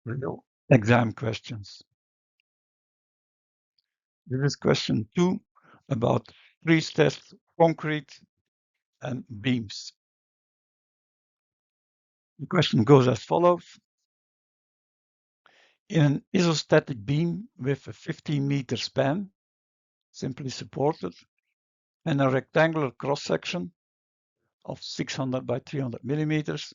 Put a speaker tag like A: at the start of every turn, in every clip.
A: real exam questions. This is question 2 about prestressed concrete and beams. The question goes as follows. In an isostatic beam with a 15-meter span, simply supported, and a rectangular cross-section of 600 by 300 millimeters,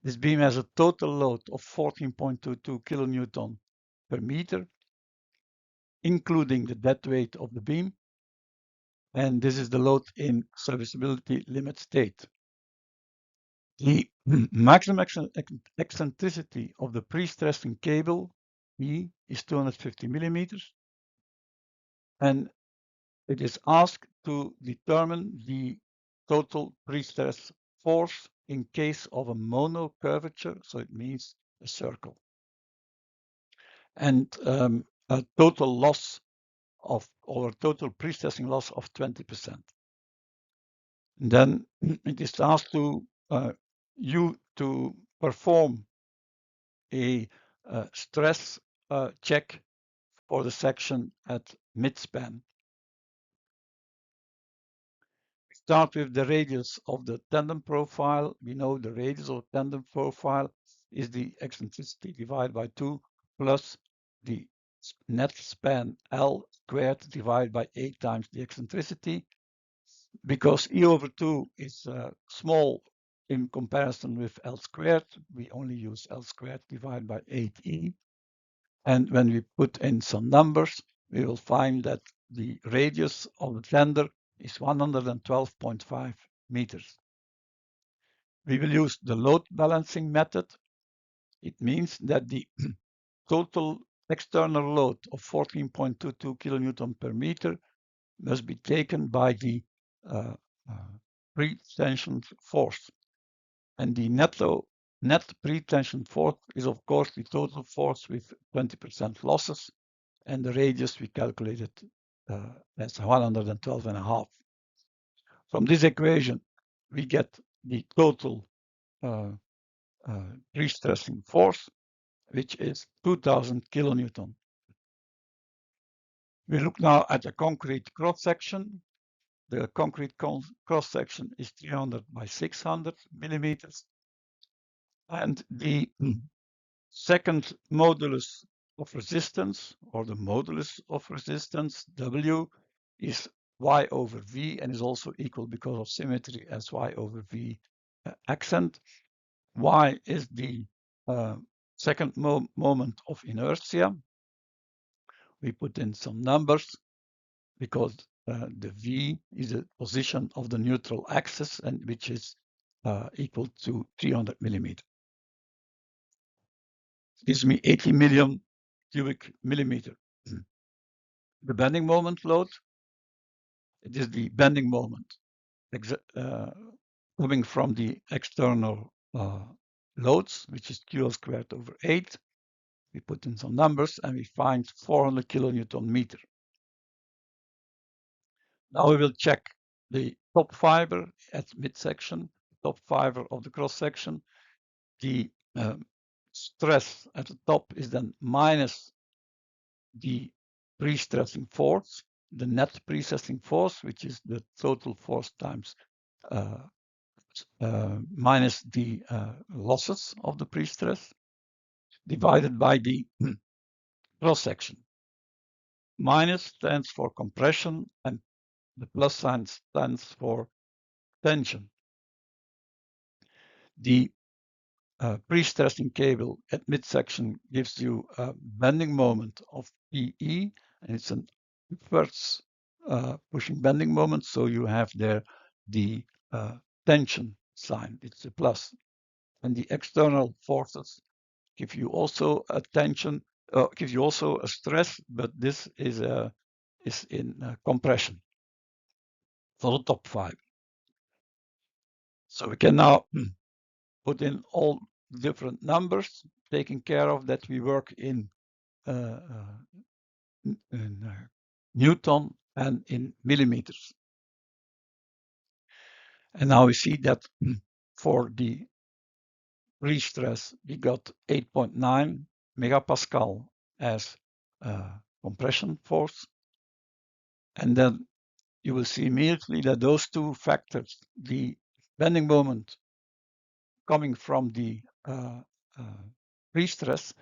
A: this beam has a total load of 14.22 kilonewton per meter, including the dead weight of the beam, and this is the load in serviceability limit state. The maximum eccentricity of the pre-stressing cable, E, is 250 millimeters, and it is asked to determine the total pre-stress force in case of a mono curvature, so it means a circle, and a total loss of, or total pre-stressing loss of 20%. And then it is asked to you to perform a stress check for the section at midspan. We start with the radius of the tendon profile. We know the radius of the tendon profile is the eccentricity divided by 2 plus the net span L squared divided by 8 times the eccentricity. Because E over 2 is small in comparison with L squared, we only use L squared divided by 8E. And when we put in some numbers, we will find that the radius of the tender is 112.5 meters. We will use the load balancing method. It means that the total external load of 14.22 kilonewton per meter must be taken by the pre-tension force. And the net pre-tension force is, of course, the total force with 20% losses, and the radius we calculated as 112.5. From this equation, we get the total pre-stressing force, which is 2000 kilonewton. We look now at a concrete cross-section. The concrete cross-section is 300 by 600 millimeters. And the second modulus of resistance, or the modulus of resistance, W, is Y over V and is also equal because of symmetry as Y over V accent. Y is the second moment of inertia. We put in some numbers because the V is the position of the neutral axis, and which is equal to 300 millimeters. Gives me 80 million cubic millimeter. The bending moment load, it is the bending moment coming from the external loads, which is QL squared over 8. We put in some numbers and we find 400 kilonewton meter. Now we will check the top fiber at midsection, top fiber of the cross section. The stress at the top is then minus the pre-stressing force, the net pre-stressing force, which is the total force times minus the losses of the pre-stress, divided by the cross-section. Minus stands for compression and the plus sign stands for tension. The pre-stressing cable at midsection gives you a bending moment of PE, and it's an upwards pushing bending moment, so you have there the tension sign, it's a plus. And the external forces give you also a tension, give you also a stress, but this is in compression for the top five. So we can now put in all different numbers, taking care of that we work in Newton and in millimeters. And now we see that for the pre-stress, we got 8.9 megapascal as compression force. And then you will see immediately that those two factors, the bending moment coming from the pre-stress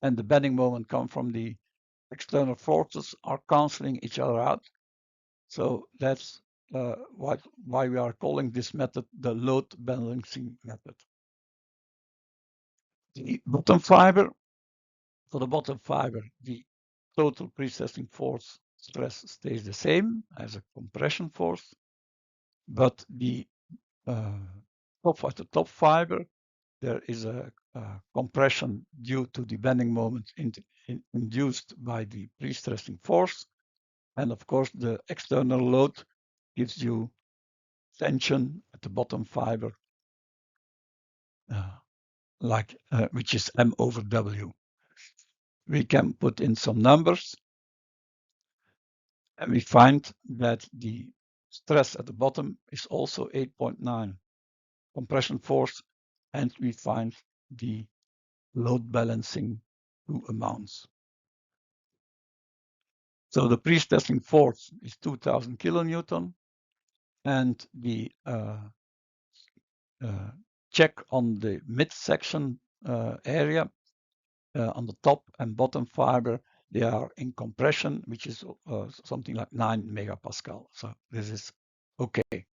A: and the bending moment come from the external forces, are canceling each other out. So that's why we are calling this method the load balancing method. The bottom fiber, for the bottom fiber, the total pre-stressing force stress stays the same as a compression force, but the top of the top fiber, there is a compression due to the bending moment induced by the pre-stressing force. And of course, the external load gives you tension at the bottom fiber, which is M over W. We can put in some numbers, and we find that the stress at the bottom is also 8.9 compression force, and we find the load balancing two amounts. So the pre-stressing force is 2000 kilonewton, and the check on the midsection area on the top and bottom fiber, they are in compression, which is something like 9 megapascal. So this is okay.